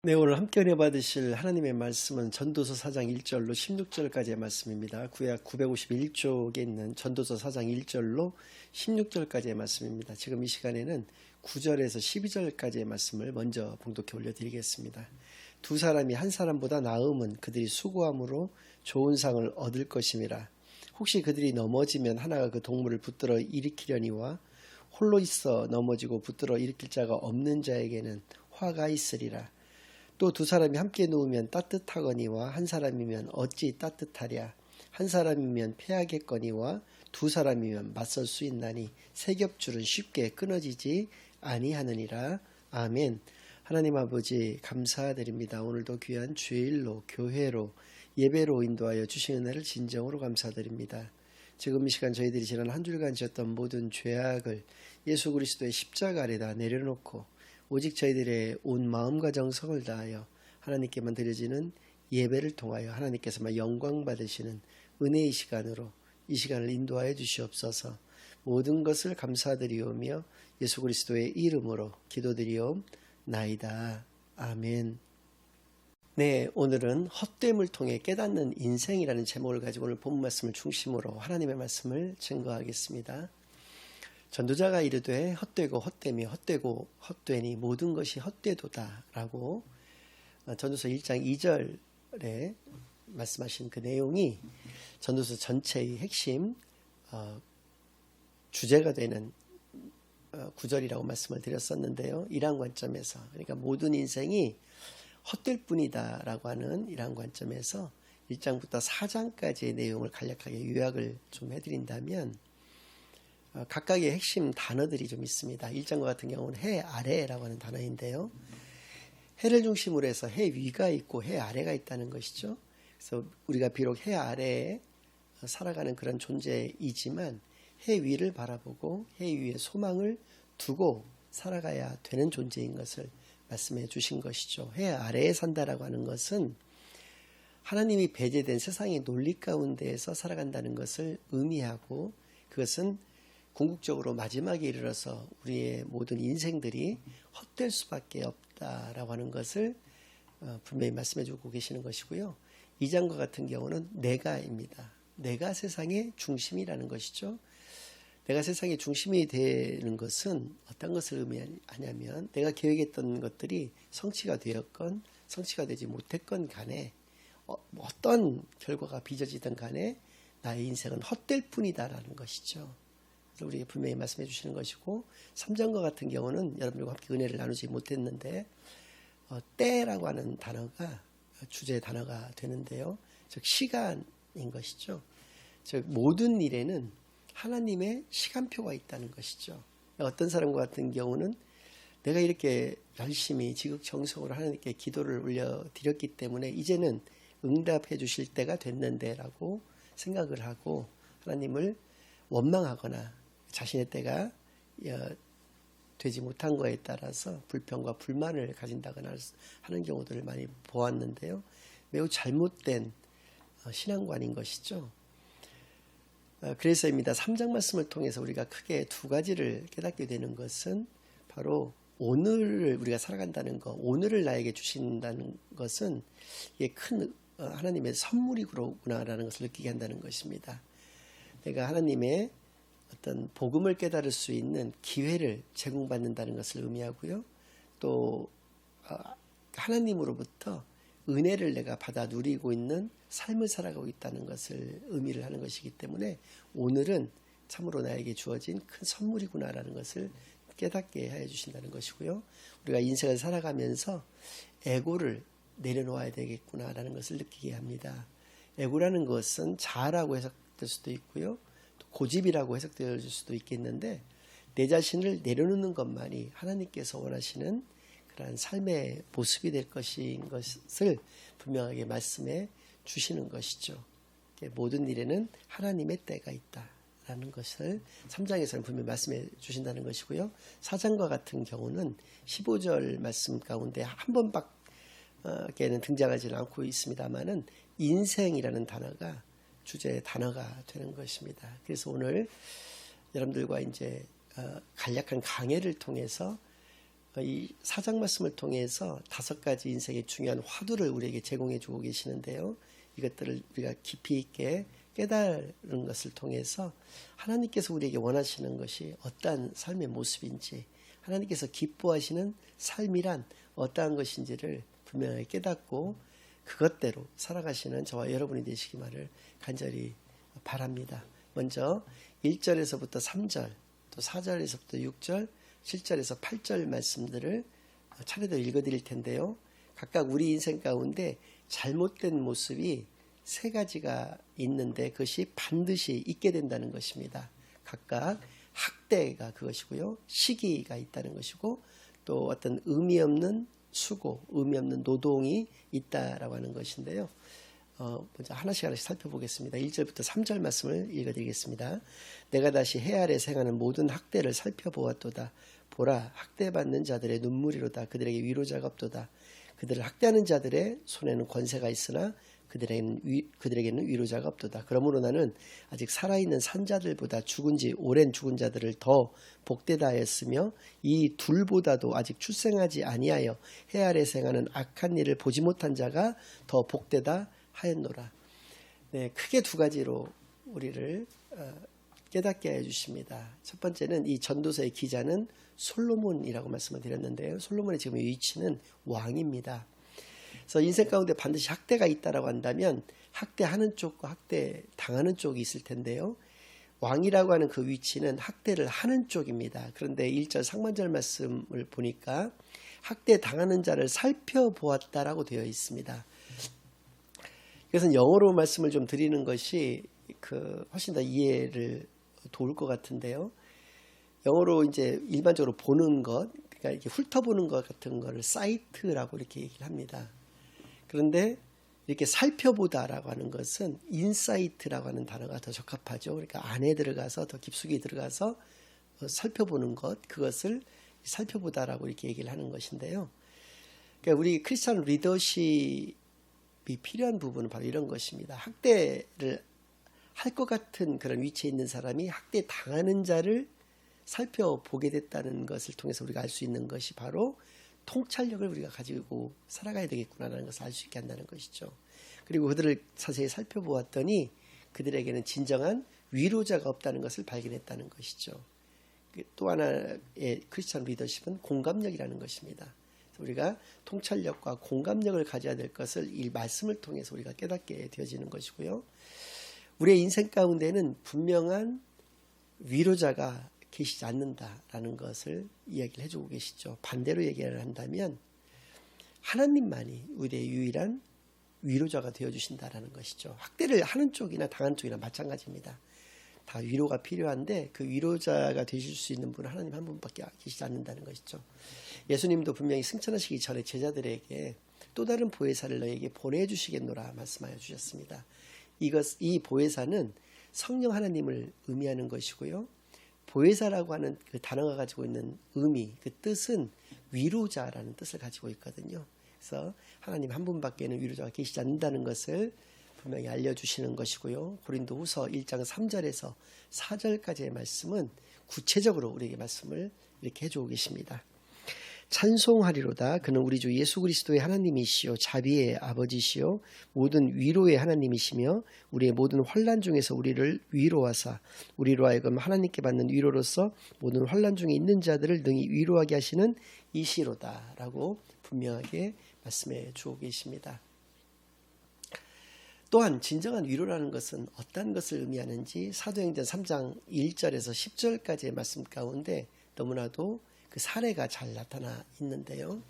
네, 오늘 함께 은혜 받으실 하나님의 말씀은 전도서 4장 1절로 16절까지의 말씀입니다. 구약 951쪽에 있는 전도서 4장 1절로 16절까지의 말씀입니다. 지금 이 시간에는 9절에서 12절까지의 말씀을 먼저 봉독해 올려드리겠습니다. 두 사람이 한 사람보다 나음은 그들이 수고함으로 좋은 상을 얻을 것임이라. 혹시 그들이 넘어지면 하나가 그 동물을 붙들어 일으키려니와 홀로 있어 넘어지고 붙들어 일으킬 자가 없는 자에게는 화가 있으리라. 또 두 사람이 함께 누우면 따뜻하거니와 한 사람이면 어찌 따뜻하랴. 한 사람이면 패하겠거니와 두 사람이면 맞설 수 있나니 세 겹줄은 쉽게 끊어지지 아니하느니라. 아멘. 하나님 아버지 감사드립니다. 오늘도 귀한 주일로 교회로 예배로 인도하여 주신 은혜를 진정으로 감사드립니다. 지금 이 시간 저희들이 지난 한 주일간 지었던 모든 죄악을 예수 그리스도의 십자가 아래다 내려놓고 오직 저희들의 온 마음과 정성을 다하여 하나님께만 드려지는 예배를 통하여 하나님께서만 영광 받으시는 은혜의 시간으로 이 시간을 인도하여 주시옵소서. 모든 것을 감사드리오며 예수 그리스도의 이름으로 기도드리옵나이다. 아멘. 네, 오늘은 헛됨을 통해 깨닫는 인생이라는 제목을 가지고 오늘 본문 말씀을 중심으로 하나님의 말씀을 증거하겠습니다. 전도자가 이르되 헛되고 헛되며 헛되고 헛되니 모든 것이 헛되도다 라고 전도서 1장 2절에 말씀하신 그 내용이 전도서 전체의 핵심 주제가 되는 구절이라고 말씀을 드렸었는데요. 이러한 관점에서, 그러니까 모든 인생이 헛될 뿐이다 라고 하는 이러한 관점에서 1장부터 4장까지의 내용을 간략하게 요약을 좀 해드린다면 각각의 핵심 단어들이 좀 있습니다. 1장과 같은 경우는 해 아래라고 하는 단어인데요. 해를 중심으로 해서 해 위가 있고 해 아래가 있다는 것이죠. 그래서 우리가 비록 해 아래에 살아가는 그런 존재이지만 해 위를 바라보고 해 위에 소망을 두고 살아가야 되는 존재인 것을 말씀해 주신 것이죠. 해 아래에 산다라고 하는 것은 하나님이 배제된 세상의 논리 가운데에서 살아간다는 것을 의미하고, 그것은 궁극적으로 마지막에 이르러서 우리의 모든 인생들이 헛될 수밖에 없다라고 하는 것을 분명히 말씀해 주고 계시는 것이고요. 2장과 같은 경우는 내가입니다. 내가 세상의 중심이라는 것이죠. 내가 세상의 중심이 되는 것은 어떤 것을 의미하냐면, 내가 계획했던 것들이 성취가 되었건 성취가 되지 못했건 간에 어떤 결과가 빚어지든 간에 나의 인생은 헛될 뿐이다라는 것이죠. 우리에게 분명히 말씀해 주시는 것이고, 3장과 같은 경우는 여러분들과 함께 은혜를 나누지 못했는데 때라고 하는 단어가 주제 단어가 되는데요. 즉 시간인 것이죠. 즉 모든 일에는 하나님의 시간표가 있다는 것이죠. 어떤 사람과 같은 경우는 내가 이렇게 열심히 지극정성으로 하나님께 기도를 올려드렸기 때문에 이제는 응답해 주실 때가 됐는데 라고 생각을 하고 하나님을 원망하거나 자신의 때가 되지 못한 거에 따라서 불평과 불만을 가진다거나 하는 경우들을 많이 보았는데요. 매우 잘못된 신앙관인 것이죠. 그래서입니다. 3장 말씀을 통해서 우리가 크게 두 가지를 깨닫게 되는 것은 바로 오늘을 우리가 살아간다는 것, 오늘을 나에게 주신다는 것은 이게 큰 하나님의 선물이구나라는 것을 느끼게 한다는 것입니다. 내가 하나님의 어떤 복음을 깨달을 수 있는 기회를 제공받는다는 것을 의미하고요. 또 하나님으로부터 은혜를 내가 받아 누리고 있는 삶을 살아가고 있다는 것을 의미를 하는 것이기 때문에 오늘은 참으로 나에게 주어진 큰 선물이구나라는 것을 깨닫게 해 주신다는 것이고요. 우리가 인생을 살아가면서 에고를 내려놓아야 되겠구나라는 것을 느끼게 합니다. 에고라는 것은 자아라고 해석될 수도 있고요. 또 고집이라고 해석될 수도 있겠는데, 내 자신을 내려놓는 것만이 하나님께서 원하시는 그러한 삶의 모습이 될 것인 것을 분명하게 말씀해 주시는 것이죠. 모든 일에는 하나님의 때가 있다라는 것을 3장에서는 분명히 말씀해 주신다는 것이고요. 4장과 같은 경우는 15절 말씀 가운데 한 번밖에는 등장하지 않고 있습니다만은 인생이라는 단어가 주제의 단어가 되는 것입니다. 그래서 오늘 여러분들과 이제 간략한 강해를 통해서 이 사장 말씀을 통해서 5가지 인생의 중요한 화두를 우리에게 제공해 주고 계시는데요. 이것들을 우리가 깊이 있게 깨달은 것을 통해서 하나님께서 우리에게 원하시는 것이 어떠한 삶의 모습인지, 하나님께서 기뻐하시는 삶이란 어떠한 것인지를 분명하게 깨닫고 그것대로 살아가시는 저와 여러분이 되시기만을 간절히 바랍니다. 먼저 1절에서부터 3절, 또 4절에서부터 6절, 7절에서 8절 말씀들을 차례대로 읽어드릴 텐데요. 각각 우리 인생 가운데 잘못된 모습이 3가지가 있는데 그것이 반드시 있게 된다는 것입니다. 각각 학대가 그것이고요. 시기가 있다는 것이고, 또 어떤 의미 없는 수고, 의미 없는 노동이 있다라고 하는 것인데요. 먼저 하나씩 살펴보겠습니다. 1절부터 3절 말씀을 읽어드리겠습니다. 내가 다시 해 아래 생하는 모든 학대를 살펴보았도다. 보라, 학대받는 자들의 눈물이로다. 그들에게 위로자가 없도다. 그들을 학대하는 자들의 손에는 권세가 있으나 그들에게는 위로자가 없도다. 그러므로 나는 아직 살아있는 산자들보다 죽은 지 오랜 죽은 자들을 더 복되다 하였으며 이 둘보다도 아직 출생하지 아니하여 해 아래 생하는 악한 일을 보지 못한 자가 더 복되다 하였노라. 네, 크게 2가지로 우리를 깨닫게 해주십니다. 첫 번째는 이 전도서의 기자는 솔로몬이라고 말씀을 드렸는데요. 솔로몬의 지금 위치는 왕입니다. 그래서 인생 가운데 반드시 학대가 있다라고 한다면 학대하는 쪽과 학대 당하는 쪽이 있을 텐데요. 왕이라고 하는 그 위치는 학대를 하는 쪽입니다. 그런데 1절 상반절 말씀을 보니까 학대 당하는 자를 살펴보았다라고 되어 있습니다. 그래서 영어로 말씀을 좀 드리는 것이 훨씬 더 이해를 도울 것 같은데요. 영어로 이제 일반적으로 보는 것, 그러니까 이렇게 훑어보는 것 같은 거를 사이트라고 이렇게 얘기를 합니다. 그런데 이렇게 살펴보다라고 하는 것은 인사이트라고 하는 단어가 더 적합하죠. 그러니까 안에 들어가서 더 깊숙이 들어가서 살펴보는 것, 그것을 살펴보다라고 이렇게 얘기를 하는 것인데요. 그러니까 우리 크리스천 리더십이 필요한 부분은 바로 이런 것입니다. 학대를 할 것 같은 그런 위치에 있는 사람이 학대 당하는 자를 살펴보게 됐다는 것을 통해서 우리가 알 수 있는 것이 바로 통찰력을 우리가 가지고 살아가야 되겠구나라는 것을 알 수 있게 한다는 것이죠. 그리고 그들을 자세히 살펴보았더니 그들에게는 진정한 위로자가 없다는 것을 발견했다는 것이죠. 또 하나의 크리스천 리더십은 공감력이라는 것입니다. 우리가 통찰력과 공감력을 가져야 될 것을 이 말씀을 통해서 우리가 깨닫게 되어지는 것이고요. 우리의 인생 가운데는 분명한 위로자가 계시지 않는다라는 것을 이야기를 해주고 계시죠. 반대로 얘기를 한다면 하나님만이 우리의 유일한 위로자가 되어주신다라는 것이죠. 학대를 하는 쪽이나 당하는 쪽이나 마찬가지입니다. 다 위로가 필요한데 그 위로자가 되실 수 있는 분은 하나님 한 분밖에 계시지 않는다는 것이죠. 예수님도 분명히 승천하시기 전에 제자들에게 또 다른 보혜사를 너에게 보내주시겠노라 말씀하여 주셨습니다. 이 보혜사는 성령 하나님을 의미하는 것이고요. 보혜사라고 하는 그 단어가 가지고 있는 의미, 그 뜻은 위로자라는 뜻을 가지고 있거든요. 그래서 하나님 한 분밖에는 위로자가 계시지 않는다는 것을 분명히 알려주시는 것이고요. 고린도후서 1장 3절에서 4절까지의 말씀은 구체적으로 우리에게 말씀을 이렇게 해주고 계십니다. 찬송하리로다. 그는 우리 주 예수 그리스도의 하나님이시요 자비의 아버지시요 모든 위로의 하나님이시며 우리의 모든 환난 중에서 우리를 위로하사 우리로 하여금 하나님께 받는 위로로서 모든 환난 중에 있는 자들을 능히 위로하게 하시는 이시로다 라고 분명하게 말씀해 주고 계십니다. 또한 진정한 위로라는 것은 어떤 것을 의미하는지 사도행전 3장 1절에서 10절까지의 말씀 가운데 너무나도 그 사례가 잘 나타나 있는데요.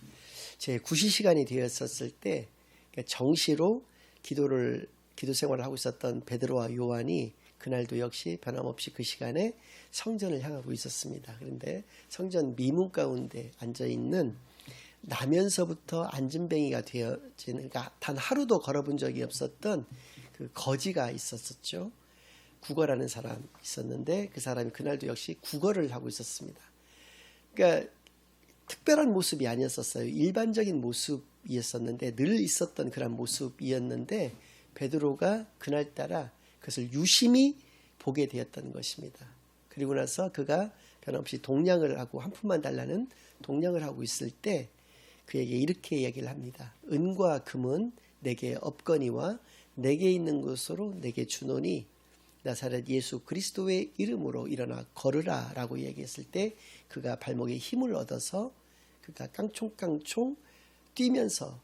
제 구시 시간이 되었었을 때 정시로 기도 생활을 하고 있었던 베드로와 요한이 그날도 역시 변함없이 그 시간에 성전을 향하고 있었습니다. 그런데 성전 미문 가운데 앉아있는 나면서부터 앉은뱅이가 되어지는, 그러니까 단 하루도 걸어본 적이 없었던 그 거지가 있었죠. 구걸하는 사람이 있었는데 그 사람이 그날도 역시 구걸을 하고 있었습니다. 그러니까 특별한 모습이 아니었었어요. 일반적인 모습이었었는데 늘 있었던 그런 모습이었는데 베드로가 그날따라 그것을 유심히 보게 되었던 것입니다. 그리고 나서 그가 변함없이 동냥을 하고 한 푼만 달라는 동냥을 하고 있을 때 그에게 이렇게 이야기를 합니다. 은과 금은 내게 없거니와 내게 있는 것으로 내게 주노니 나사렛 예수 그리스도의 이름으로 일어나 걸으라 라고 얘기했을 때 그가 발목에 힘을 얻어서 그가 깡총깡총 뛰면서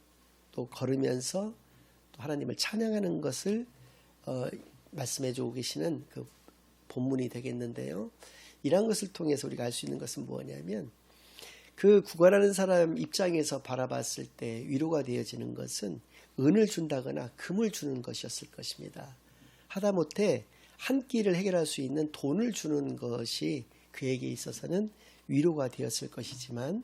또 걸으면서 또 하나님을 찬양하는 것을 말씀해 주고 계시는 그 본문이 되겠는데요. 이러한 것을 통해서 우리가 알 수 있는 것은 뭐냐면 그 구걸하는 사람 입장에서 바라봤을 때 위로가 되어지는 것은 은을 준다거나 금을 주는 것이었을 것입니다. 하다못해 한 끼를 해결할 수 있는 돈을 주는 것이 그에게 있어서는 위로가 되었을 것이지만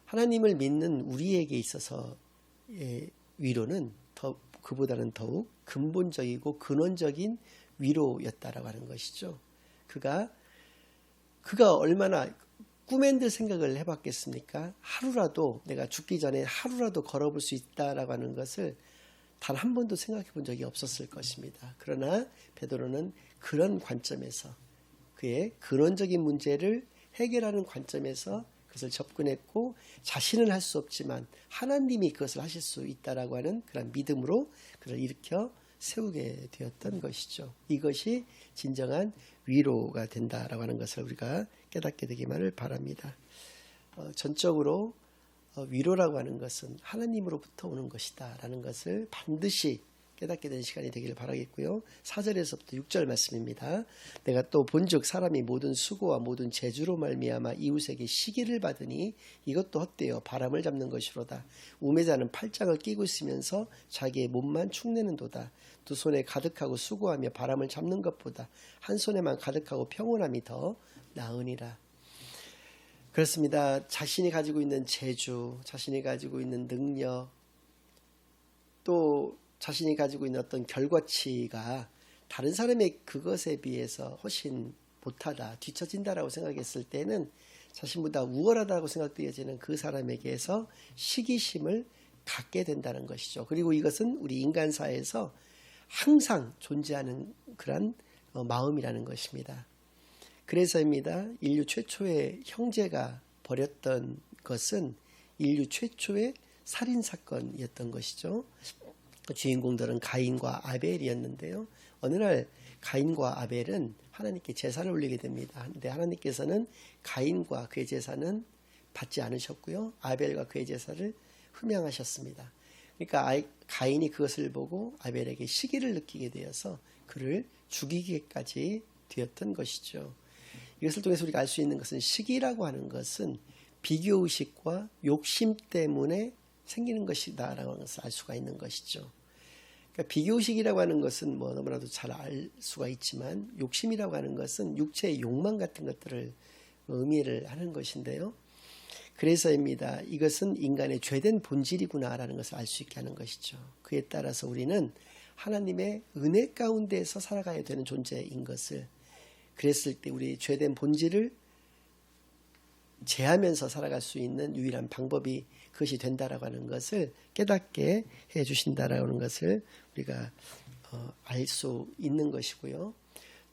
하나님을 믿는 우리에게 있어서의 위로는 그보다는 더욱 근본적이고 근원적인 위로였다라고 하는 것이죠. 그가 얼마나 꿈엔들 생각을 해봤겠습니까? 하루라도 내가 죽기 전에 하루라도 걸어볼 수 있다라고 하는 것을 단 한 번도 생각해 본 적이 없었을 것입니다. 그러나 베드로는 그런 관점에서 그의 근원적인 문제를 해결하는 관점에서 그것을 접근했고 자신은 할 수 없지만 하나님이 그것을 하실 수 있다라고 하는 그런 믿음으로 그를 일으켜 세우게 되었던 것이죠. 이것이 진정한 위로가 된다라고 하는 것을 우리가 깨닫게 되기만을 바랍니다. 전적으로 위로라고 하는 것은 하나님으로부터 오는 것이다 라는 것을 반드시 깨닫게 된 시간이 되기를 바라겠고요. 4절에서부터 6절 말씀입니다. 내가 또 본즉 사람이 모든 수고와 모든 재주로 말미암아 이웃에게 시기를 받으니 이것도 헛되어 바람을 잡는 것이로다. 우매자는 팔짱을 끼고 있으면서 자기의 몸만 축내는도다. 두 손에 가득하고 수고하며 바람을 잡는 것보다 한 손에만 가득하고 평온함이 더 나으니라. 그렇습니다. 자신이 가지고 있는 재주, 자신이 가지고 있는 능력, 또 자신이 가지고 있는 어떤 결과치가 다른 사람의 그것에 비해서 훨씬 못하다, 뒤처진다라고 생각했을 때는 자신보다 우월하다고 생각되어지는 그 사람에게서 시기심을 갖게 된다는 것이죠. 그리고 이것은 우리 인간사에서 항상 존재하는 그런 마음이라는 것입니다. 그래서입니다. 인류 최초의 형제가 벌였던 것은 인류 최초의 살인사건이었던 것이죠. 주인공들은 가인과 아벨이었는데요. 어느 날 가인과 아벨은 하나님께 제사를 올리게 됩니다. 그런데 하나님께서는 가인과 그의 제사는 받지 않으셨고요. 아벨과 그의 제사를 흠양하셨습니다. 그러니까 가인이 그것을 보고 아벨에게 시기를 느끼게 되어서 그를 죽이기까지 되었던 것이죠. 이것을 통해서 우리가 알 수 있는 것은 시기라고 하는 것은 비교의식과 욕심 때문에 생기는 것이다라는 것을 알 수가 있는 것이죠. 그러니까 비교의식이라고 하는 것은 뭐 너무나도 잘 알 수가 있지만 욕심이라고 하는 것은 육체의 욕망 같은 것들을 의미를 하는 것인데요. 그래서입니다. 이것은 인간의 죄된 본질이구나라는 것을 알 수 있게 하는 것이죠. 그에 따라서 우리는 하나님의 은혜 가운데서 살아가야 되는 존재인 것을, 그랬을 때 우리 죄된 본질을 제하면서 살아갈 수 있는 유일한 방법이 그것이 된다라고 하는 것을 깨닫게 해 주신다라는 것을 우리가 알 수 있는 것이고요.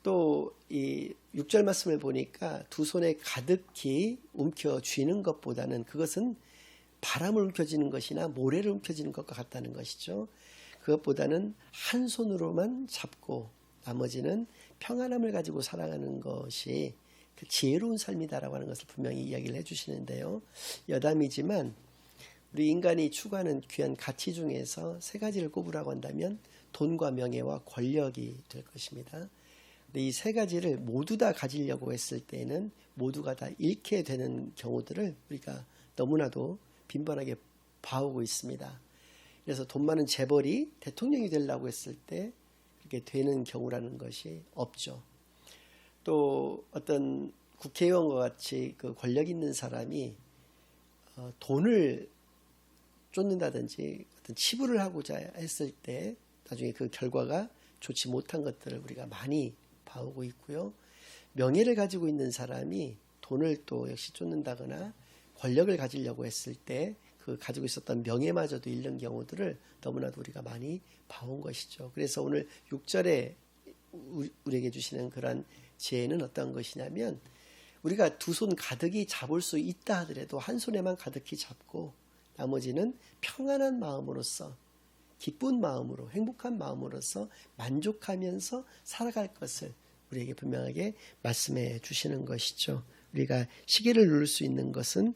또 이 6절 말씀을 보니까 두 손에 가득히 움켜 쥐는 것보다는 그것은 바람을 움켜쥐는 것이나 모래를 움켜쥐는 것과 같다는 것이죠. 그것보다는 한 손으로만 잡고 나머지는 평안함을 가지고 살아가는 것이 그 지혜로운 삶이다라고 하는 것을 분명히 이야기를 해주시는데요. 여담이지만 우리 인간이 추구하는 귀한 가치 중에서 세 가지를 꼽으라고 한다면 돈과 명예와 권력이 될 것입니다. 근데 이 세 가지를 모두 다 가지려고 했을 때는 모두가 다 잃게 되는 경우들을 우리가 너무나도 빈번하게 봐오고 있습니다. 그래서 돈 많은 재벌이 대통령이 되려고 했을 때 그렇게 되는 경우라는 것이 없죠. 또 어떤 국회의원과 같이 그 권력 있는 사람이 돈을 쫓는다든지 어떤 치부를 하고자 했을 때 나중에 그 결과가 좋지 못한 것들을 우리가 많이 봐오고 있고요. 명예를 가지고 있는 사람이 돈을 또 역시 쫓는다거나 권력을 가지려고 했을 때 그 가지고 있었던 명예마저도 잃는 경우들을 너무나도 우리가 많이 봐온 것이죠. 그래서 오늘 6절에 우리에게 주시는 그런 지혜는 어떤 것이냐면 우리가 두 손 가득히 잡을 수 있다 하더라도 한 손에만 가득히 잡고 나머지는 평안한 마음으로서, 기쁜 마음으로, 행복한 마음으로서 만족하면서 살아갈 것을 우리에게 분명하게 말씀해 주시는 것이죠. 우리가 시계를 누를 수 있는 것은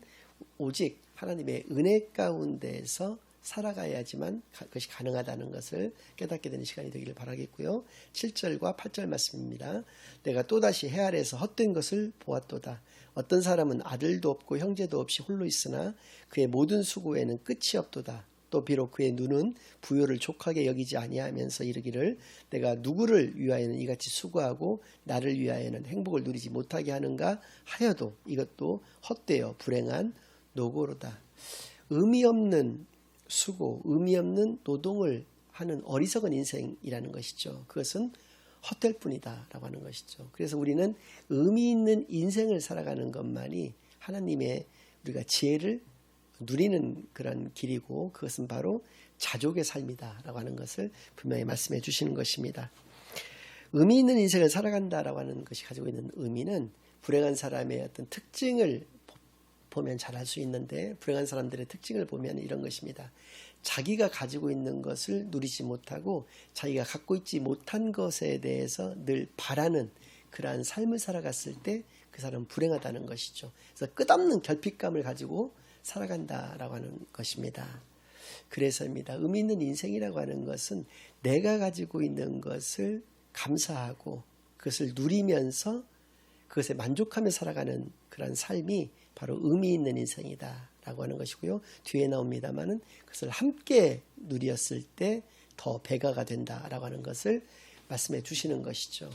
오직 하나님의 은혜 가운데에서 살아가야지만 그것이 가능하다는 것을 깨닫게 되는 시간이 되기를 바라겠고요. 7절과 8절 말씀입니다. 내가 또다시 해 아래에서 헛된 것을 보았도다. 어떤 사람은 아들도 없고 형제도 없이 홀로 있으나 그의 모든 수고에는 끝이 없도다. 또 비록 그의 눈은 부요를 족하게 여기지 아니하면서 이르기를 내가 누구를 위하여는 이같이 수고하고 나를 위하여는 행복을 누리지 못하게 하는가 하여도 이것도 헛되어 불행한 노고로다. 의미 없는 수고, 의미 없는 노동을 하는 어리석은 인생이라는 것이죠. 그것은 헛될 뿐이다 라고 하는 것이죠. 그래서 우리는 의미 있는 인생을 살아가는 것만이 하나님의 우리가 지혜를 누리는 그런 길이고 그것은 바로 자족의 삶이다 라고 하는 것을 분명히 말씀해 주시는 것입니다. 의미 있는 인생을 살아간다라고 하는 것이 가지고 있는 의미는 불행한 사람의 어떤 특징을 보면 잘 알 수 있는데, 불행한 사람들의 특징을 보면 이런 것입니다. 자기가 가지고 있는 것을 누리지 못하고 자기가 갖고 있지 못한 것에 대해서 늘 바라는 그러한 삶을 살아갔을 때 그 사람은 불행하다는 것이죠. 그래서 끝없는 결핍감을 가지고 살아간다라고 하는 것입니다. 그래서입니다. 의미 있는 인생이라고 하는 것은 내가 가지고 있는 것을 감사하고 그것을 누리면서 그것에 만족하며 살아가는 그런 삶이 바로 의미 있는 인생이다 라고 하는 것이고요. 뒤에 나옵니다마는 그것을 함께 누렸을 때 더 배가가 된다라고 하는 것을 말씀해 주시는 것이죠.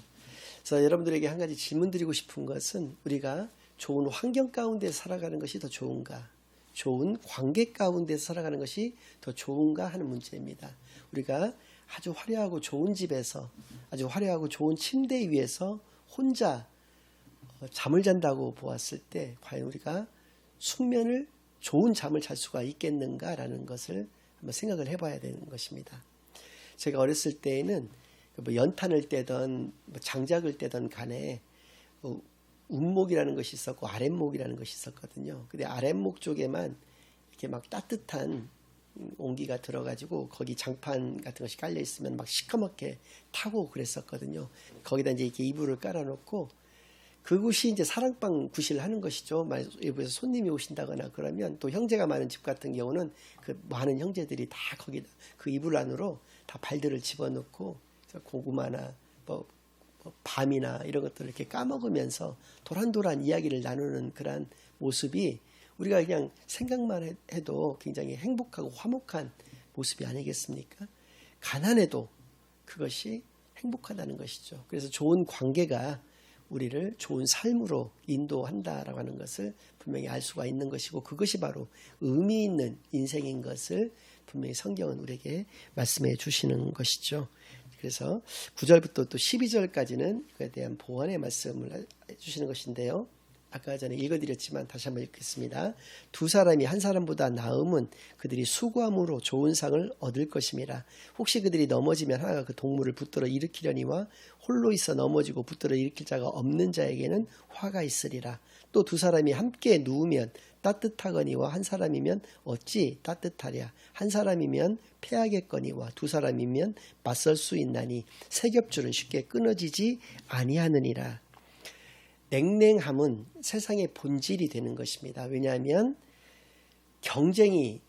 그래서 여러분들에게 한 가지 질문 드리고 싶은 것은 우리가 좋은 환경 가운데 살아가는 것이 더 좋은가, 좋은 관계 가운데 살아가는 것이 더 좋은가 하는 문제입니다. 우리가 아주 화려하고 좋은 집에서 아주 화려하고 좋은 침대 위에서 혼자 잠을 잔다고 보았을 때 과연 우리가 숙면을 좋은 잠을 잘 수가 있겠는가라는 것을 한번 생각을 해봐야 되는 것입니다. 제가 어렸을 때에는 뭐 연탄을 떼던 뭐 장작을 떼던 간에 운목이라는 것이 있었고 아랫목이라는 것이 있었거든요. 근데 아랫목 쪽에만 이렇게 막 따뜻한 온기가 들어가지고 거기 장판 같은 것이 깔려 있으면 막 시커멓게 타고 그랬었거든요. 거기다 이제 이렇게 이불을 깔아놓고 그곳이 이제 사랑방 구실을 하는 것이죠. 여기서 손님이 오신다거나 그러면 또 형제가 많은 집 같은 경우는 그 많은 형제들이 다 거기 그 이불 안으로 다 발들을 집어넣고 고구마나 뭐 밤이나 이런 것들을 이렇게 까먹으면서 도란도란 이야기를 나누는 그런 모습이 우리가 그냥 생각만 해도 굉장히 행복하고 화목한 모습이 아니겠습니까? 가난해도 그것이 행복하다는 것이죠. 그래서 좋은 관계가 우리를 좋은 삶으로 인도한다라고 하는 것을 분명히 알 수가 있는 것이고 그것이 바로 의미 있는 인생인 것을 분명히 성경은 우리에게 말씀해 주시는 것이죠. 그래서 9절부터 또 12절까지는 그에 대한 보완의 말씀을 해주시는 것인데요. 아까 전에 읽어드렸지만 다시 한번 읽겠습니다. 두 사람이 한 사람보다 나음은 그들이 수고함으로 좋은 상을 얻을 것임이라. 혹시 그들이 넘어지면 하나가 그 동물을 붙들어 일으키려니와 홀로 있어 넘어지고 붙들어 일으킬 자가 없는 자에게는 화가 있으리라. 또 두 사람이 함께 누우면 따뜻하거니와 한 사람이면 어찌 따뜻하랴. 한 사람이면 패하겠거니와 두 사람이면 맞설 수 있나니 세 겹줄은 쉽게 끊어지지 아니하느니라. 냉랭함은 세상의 본질이 되는 것입니다. 왜냐하면 경쟁이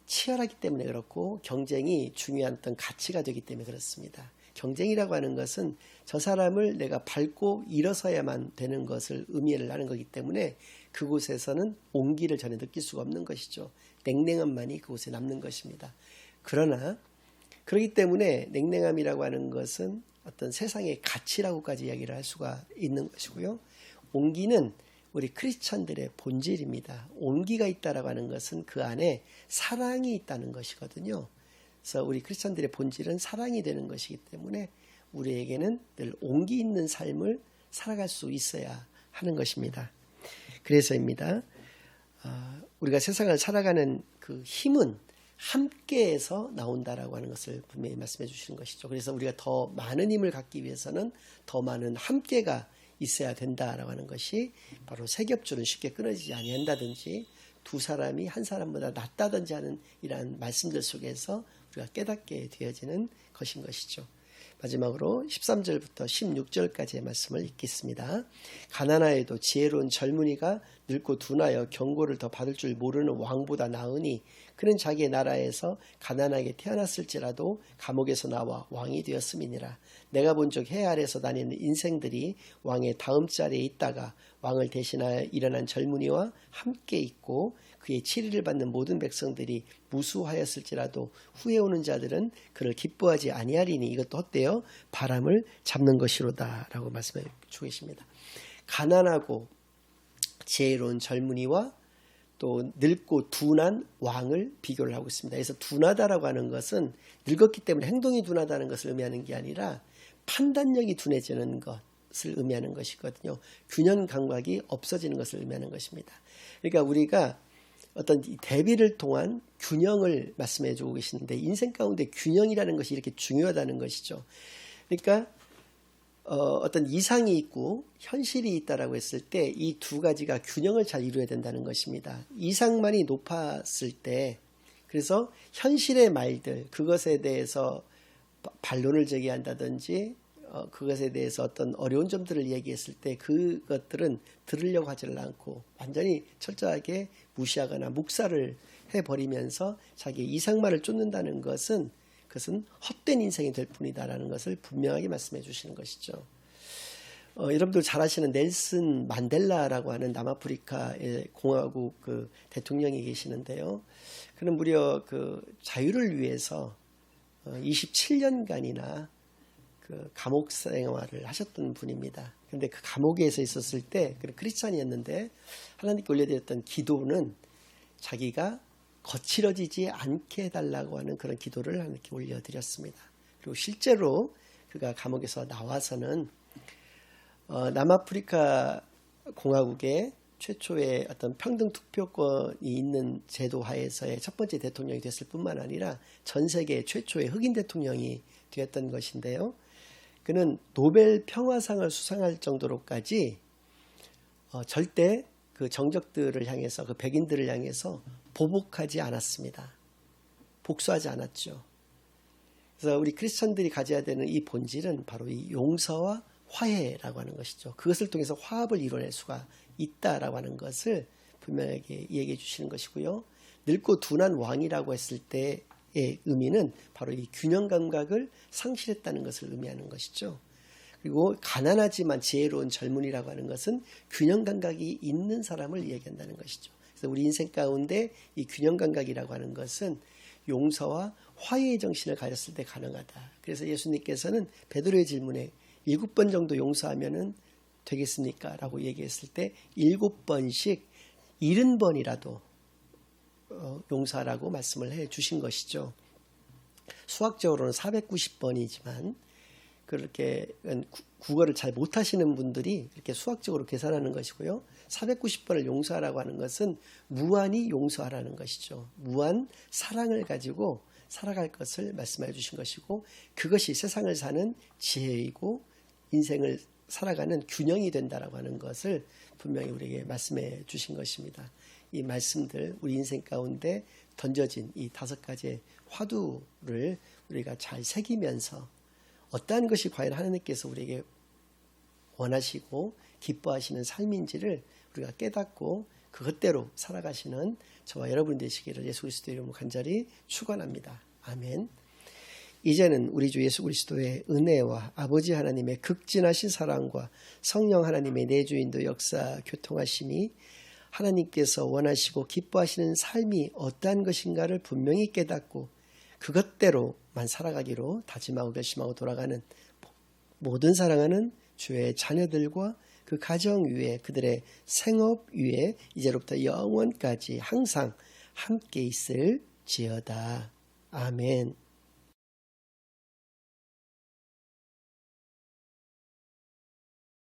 치열하기 때문에 그렇고 경쟁이 중요한 어떤 가치가 되기 때문에 그렇습니다. 경쟁이라고 하는 것은 저 사람을 내가 밟고 일어서야만 되는 것을 의미를 하는 거기 때문에 그곳에서는 온기를 전혀 느낄 수가 없는 것이죠. 냉랭함만이 그곳에 남는 것입니다. 그러나 그렇기 때문에 냉랭함이라고 하는 것은 어떤 세상의 가치라고까지 이야기를 할 수가 있는 것이고요. 온기는 우리 크리스천들의 본질입니다. 온기가 있다라고 하는 것은 그 안에 사랑이 있다는 것이거든요. 그래서 우리 크리스천들의 본질은 사랑이 되는 것이기 때문에 우리에게는 늘 온기 있는 삶을 살아갈 수 있어야 하는 것입니다. 그래서입니다. 우리가 세상을 살아가는 그 힘은 함께해서 나온다라고 하는 것을 분명히 말씀해 주시는 것이죠. 그래서 우리가 더 많은 힘을 갖기 위해서는 더 많은 함께가 있어야 된다라고 하는 것이 바로 세겹줄은 쉽게 끊어지지 아니한다든지 두 사람이 한 사람보다 낫다든지 하는 이러한 말씀들 속에서 우리가 깨닫게 되어지는 것인 것이죠. 마지막으로 13절부터 16절까지의 말씀을 읽겠습니다. 가난하여도 지혜로운 젊은이가 늙고 둔하여 경고를 더 받을 줄 모르는 왕보다 나으니 그는 자기의 나라에서 가난하게 태어났을지라도 감옥에서 나와 왕이 되었음이니라. 내가 본 적 해 아래서 다니는 인생들이 왕의 다음 자리에 있다가 왕을 대신하여 일어난 젊은이와 함께 있고 그의 치리를 받는 모든 백성들이 무수하였을지라도 후에 오는 자들은 그를 기뻐하지 아니하리니 이것도 헛되어 바람을 잡는 것이로다 라고 말씀해 주고 계십니다. 가난하고 지혜로운 젊은이와 또 늙고 둔한 왕을 비교를 하고 있습니다. 그래서 둔하다라고 하는 것은 늙었기 때문에 행동이 둔하다는 것을 의미하는 게 아니라 판단력이 둔해지는 것을 의미하는 것이거든요. 균형 감각이 없어지는 것을 의미하는 것입니다. 그러니까 우리가 어떤 대비를 통한 균형을 말씀해 주고 계시는데 인생 가운데 균형이라는 것이 이렇게 중요하다는 것이죠. 그러니까 어떤 이상이 있고 현실이 있다라고 했을 때 이 두 가지가 균형을 잘 이루어야 된다는 것입니다. 이상만이 높았을 때 그래서 현실의 말들 그것에 대해서 반론을 제기한다든지 그것에 대해서 어떤 어려운 점들을 얘기했을 때 그것들은 들으려고 하지를 않고 완전히 철저하게 무시하거나 묵살을 해버리면서 자기 이상만을 쫓는다는 것은 그것은 헛된 인생이 될 뿐이다라는 것을 분명하게 말씀해 주시는 것이죠. 여러분들 잘 아시는 넬슨 만델라라고 하는 남아프리카의 공화국 그 대통령이 계시는데요. 그는 무려 그 자유를 위해서 27년간이나 그 감옥 생활을 하셨던 분입니다. 그런데 그 감옥에서 있었을 때 그는 크리스찬이었는데 하나님께 올려드렸던 기도는 자기가 거칠어지지 않게 해달라고 하는 그런 기도를 하나님께 올려드렸습니다. 그리고 실제로 그가 감옥에서 나와서는 남아프리카 공화국의 최초의 어떤 평등 투표권이 있는 제도 하에서의 첫 번째 대통령이 됐을 뿐만 아니라 전 세계 최초의 흑인 대통령이 되었던 것인데요. 그는 노벨 평화상을 수상할 정도로까지 절대 그 정적들을 향해서 그 백인들을 향해서 보복하지 않았습니다. 복수하지 않았죠. 그래서 우리 크리스천들이 가져야 되는 이 본질은 바로 이 용서와 화해라고 하는 것이죠. 그것을 통해서 화합을 이뤄낼 수가 있다라고 하는 것을 분명하게 얘기해 주시는 것이고요. 늙고 둔한 왕이라고 했을 때의 의미는 바로 이 균형 감각을 상실했다는 것을 의미하는 것이죠. 그리고 가난하지만 지혜로운 젊은이라고 하는 것은 균형 감각이 있는 사람을 얘기한다는 것이죠. 그래서 우리 인생 가운데 이 균형 감각이라고 하는 것은 용서와 화해의 정신을 가졌을 때 가능하다. 그래서 예수님께서는 베드로의 질문에 7번 정도 용서하면은 되겠습니까? 라고 얘기했을 때 7번씩 70번이라도 용서하라고 말씀을 해 주신 것이죠. 수학적으로는 490번이지만 그렇게 국어를 잘 못하시는 분들이 이렇게 수학적으로 계산하는 것이고요. 490번을 용서하라고 하는 것은 무한히 용서하라는 것이죠. 무한 사랑을 가지고 살아갈 것을 말씀해 주신 것이고 그것이 세상을 사는 지혜이고 인생을 살아가는 균형이 된다라고 하는 것을 분명히 우리에게 말씀해 주신 것입니다. 이 말씀들 우리 인생 가운데 던져진 이 5가지의 화두를 우리가 잘 새기면서 어떠한 것이 과연 하나님께서 우리에게 원하시고 기뻐하시는 삶인지를 우리가 깨닫고 그것대로 살아가시는 저와 여러분 되시기를 예수 그리스도의 이름으로 간절히 축원합니다. 아멘. 이제는 우리 주 예수 그리스도의 은혜와 아버지 하나님의 극진하신 사랑과 성령 하나님의 내주인도 역사 교통하심이 하나님께서 원하시고 기뻐하시는 삶이 어떠한 것인가를 분명히 깨닫고 그것대로만 살아가기로 다짐하고 결심하고 돌아가는 모든 사랑하는 주의 자녀들과 그 가정 위에 그들의 생업 위에 이제로부터 영원까지 항상 함께 있을지어다. 아멘.